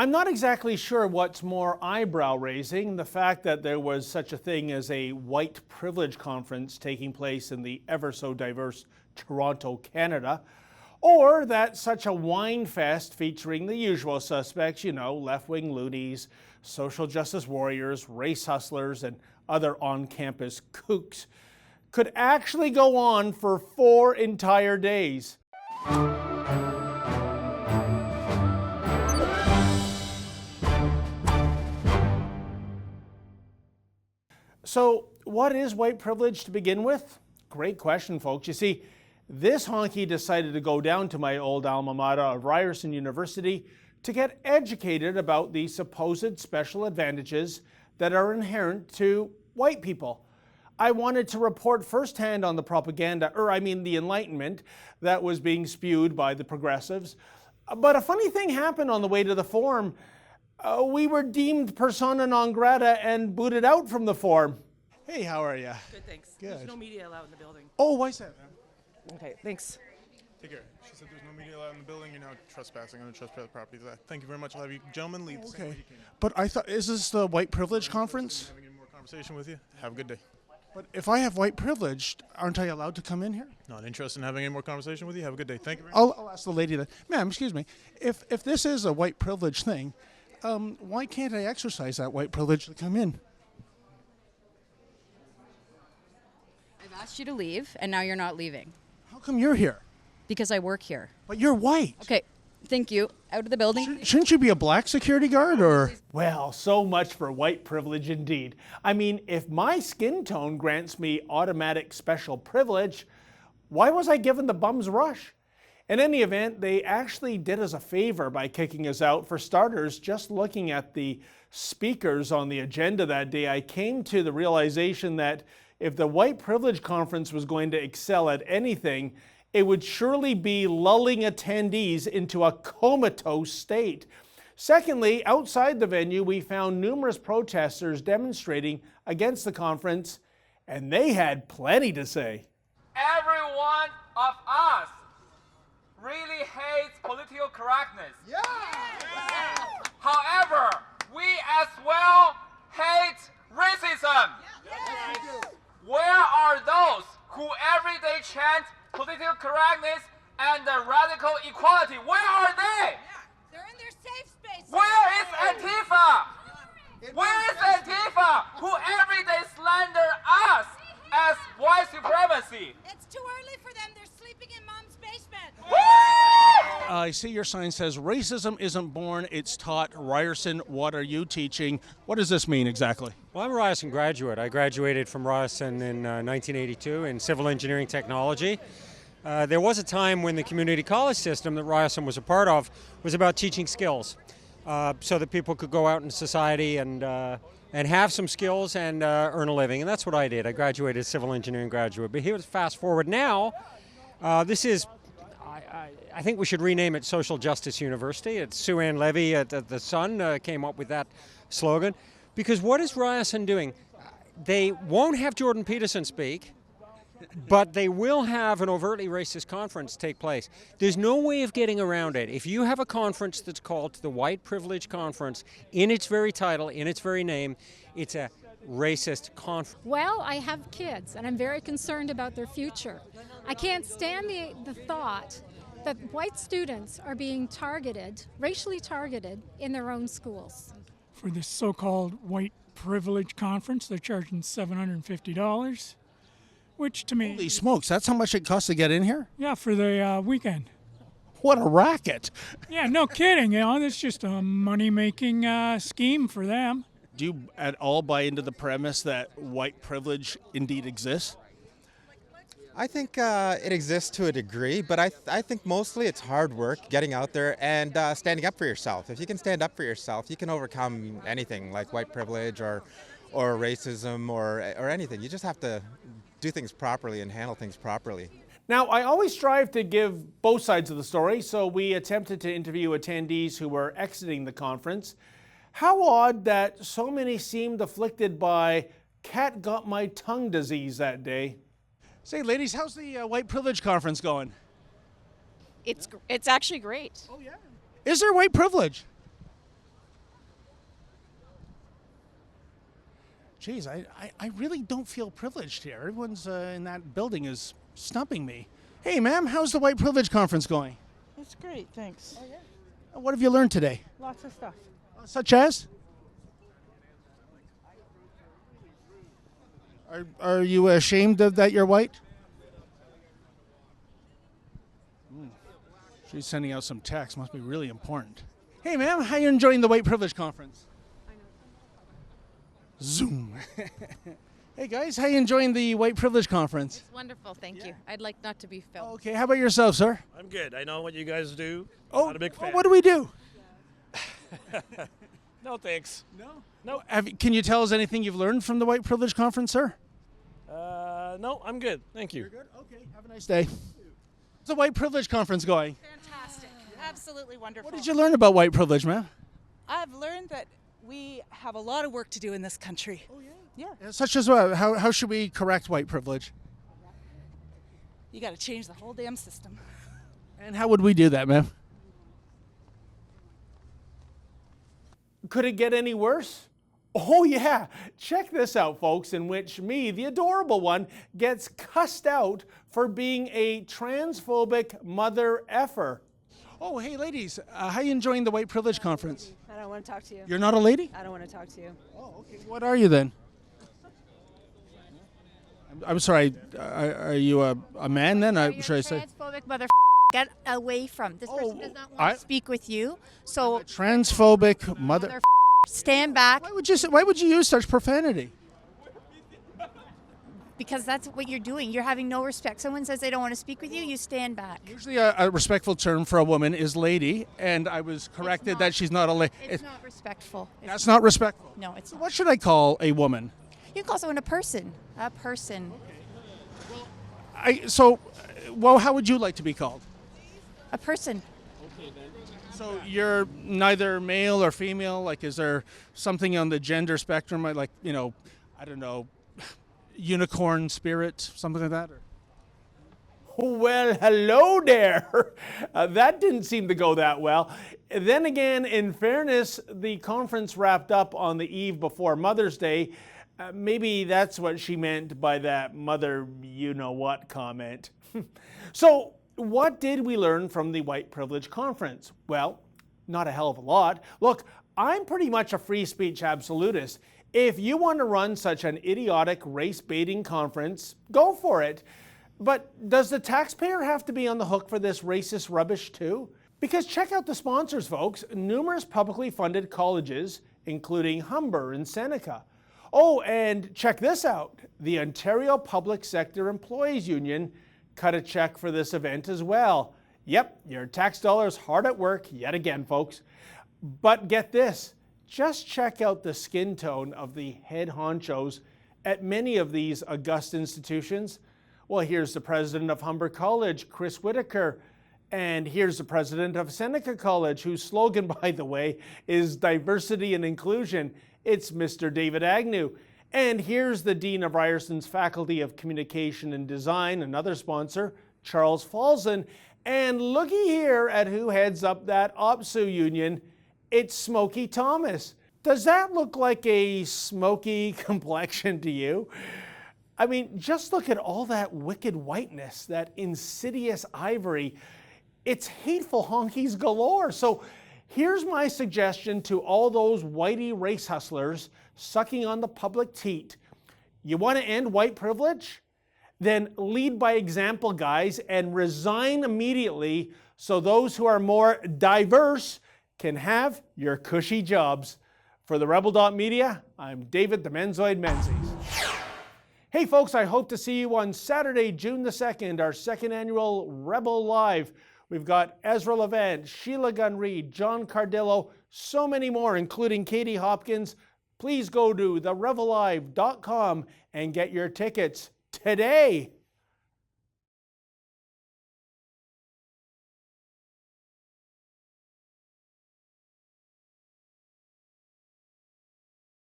I'm not exactly sure what's more eyebrow-raising, the fact that there was such a thing as a white privilege conference taking place in the ever-so-diverse Toronto, Canada, or that such a wine fest featuring the usual suspects, left-wing loonies, social justice warriors, race hustlers, and other on-campus kooks, could actually go on for 4 entire days. So, what is white privilege to begin with? Great question, folks. You see, this honky decided to go down to my old alma mater of Ryerson University to get educated about the supposed special advantages that are inherent to white people. I wanted to report firsthand on the propaganda, the Enlightenment, that was being spewed by the progressives. But a funny thing happened on the way to the forum. We were deemed persona non grata and booted out from the forum. Hey, how are you? Good, thanks. Good. There's no media allowed in the building. Oh, why is that? Okay, thanks. Take care. She said there's no media allowed in the building. You're now trespassing on the trespass property. Thank you very much. I'll have you gentlemen leave the same way you came. But I thought, is this the white privilege conference? Having any more conversation with you. Have a good day. But if I have white privilege, aren't I allowed to come in here? Not interested in having any more conversation with you. Have a good day. Thank you very much. I'll ask the lady that. Ma'am, excuse me. If this is a white privilege thing, why can't I exercise that white privilege to come in? I've asked you to leave, and now you're not leaving. How come you're here? Because I work here. But you're white. Okay, thank you. Out of the building. Shouldn't you be a black security guard, or? Well, so much for white privilege indeed. I mean, if my skin tone grants me automatic special privilege, why was I given the bum's rush? In any event, they actually did us a favor by kicking us out. For starters, just looking at the speakers on the agenda that day, I came to the realization that if the white privilege conference was going to excel at anything, it would surely be lulling attendees into a comatose state. Secondly, outside the venue, we found numerous protesters demonstrating against the conference, and they had plenty to say. Every one of us really hates political correctness. Yeah. However, we as well hate racism. Yeah. Where are those who every day chant political correctness and radical equality? Where are they? They're in their safe space. Where is Antifa? Where is Antifa who every day slander us as white supremacy? It's too early for them. They're sleeping in mom's basement. I see your sign says racism isn't born, it's taught. Ryerson, what are you teaching? What does this mean exactly? Well, I'm a Ryerson graduate. I graduated from Ryerson in 1982 in civil engineering technology. There was a time when the community college system that Ryerson was a part of was about teaching skills so that people could go out in society and have some skills and earn a living. And that's what I did. I graduated as civil engineering graduate. But here, fast forward now, this is, I think we should rename it Social Justice University. It's Sue Ann Levy at the Sun came up with that slogan. Because what is Ryerson doing? They won't have Jordan Peterson speak, but they will have an overtly racist conference take place. There's no way of getting around it. If you have a conference that's called the White Privilege Conference, in its very title, in its very name, it's a racist conference. Well, I have kids, and I'm very concerned about their future. I can't stand the thought that white students are being targeted, racially targeted, in their own schools. For this so-called white privilege conference, they're charging $750, which to me... Holy smokes, that's how much it costs to get in here? Yeah, for the weekend. What a racket. Yeah, no kidding, it's just a money-making scheme for them. Do you at all buy into the premise that white privilege indeed exists? I think it exists to a degree, but I think mostly it's hard work, getting out there and standing up for yourself. If you can stand up for yourself, you can overcome anything like white privilege or racism or anything. You just have to do things properly and handle things properly. Now, I always strive to give both sides of the story, so we attempted to interview attendees who were exiting the conference. How odd that so many seemed afflicted by cat got my tongue disease that day. Say, ladies, how's the white privilege conference going? It's actually great. Oh, yeah. Is there white privilege? Geez, I really don't feel privileged here. Everyone's in that building is stumping me. Hey, ma'am, how's the White Privilege Conference going? It's great, thanks. Oh, yeah? What have you learned today? Lots of stuff. Such as? Are you ashamed of that you're white? She's sending out some text. Must be really important. Hey, ma'am, how you enjoying the White Privilege Conference? Zoom. Hey, guys, how you enjoying the White Privilege Conference? It's wonderful, thank you. I'd like not to be filmed. Okay, how about yourself, sir? I'm good. I know what you guys do. Oh, Not a big fan. what do we do? No, thanks. No. Can you tell us anything you've learned from the White Privilege Conference, sir? No, I'm good. Thank you. You're good? Okay, have a nice day. How's the White Privilege Conference going? Fantastic. Absolutely wonderful. What did you learn about white privilege, ma'am? I've learned that we have a lot of work to do in this country. Oh, yeah? Yeah. Such as what? How should we correct white privilege? You got to change the whole damn system. And how would we do that, ma'am? Could it get any worse? Oh yeah, check this out, folks, in which me, the adorable one, gets cussed out for being a transphobic mother effer. Oh, hey ladies, how you enjoying the White Privilege Conference? I don't want to talk to you. You're not a lady? I don't want to talk to you. Oh, okay. What are you then? I'm sorry, are you a man then? Should I say? Transphobic mother. Get away from this person. Does not want I- to speak with you. So Transphobic mother. stand back Why would you use such profanity? because that's what you're doing. You're having no respect. Someone says they don't want to speak with you, you stand back. Usually a respectful term for a woman is lady, and I was corrected that she's not a lady. It's not respectful. That's not respectful. No, it's not. What should I call a woman? You can call someone a person. A person. Well, how would you like to be called? A person. So you're neither male or female? Like, is there something on the gender spectrum? Like, I don't know, unicorn spirit, something like that? Well, hello there. That didn't seem to go that well. Then again, in fairness, the conference wrapped up on the eve before Mother's Day. Maybe that's what she meant by that mother you-know-what comment. So, what did we learn from the White Privilege Conference? Well, not a hell of a lot. Look, I'm pretty much a free speech absolutist. If you want to run such an idiotic race-baiting conference, go for it. But does the taxpayer have to be on the hook for this racist rubbish too? Because check out the sponsors, folks. Numerous publicly funded colleges, including Humber and Seneca. Oh, and check this out. The Ontario Public Sector Employees Union cut a check for this event as well. Yep, your tax dollars hard at work yet again, folks. But get this, just check out the skin tone of the head honchos at many of these august institutions. Well, here's the president of Humber College, Chris Whitaker, and here's the president of Seneca College, whose slogan, by the way, is diversity and inclusion. It's Mr. David Agnew. And here's the dean of Ryerson's Faculty of Communication and Design, another sponsor, Charles Falzon. And looky here at who heads up that OPSU union. It's Smokey Thomas. Does that look like a smoky complexion to you? I mean, just look at all that wicked whiteness, that insidious ivory. It's hateful honkies galore. So here's my suggestion to all those whitey race hustlers sucking on the public teat. You want to end white privilege? Then lead by example, guys, and resign immediately so those who are more diverse can have your cushy jobs. For the Rebel.media, I'm David the Menzoid Menzies. Hey folks, I hope to see you on Saturday, June the 2nd, our second annual Rebel Live. We've got Ezra Levant, Sheila Gunn-Reid, John Cardillo, so many more, including Katie Hopkins. Please go to therebellive.com and get your tickets today.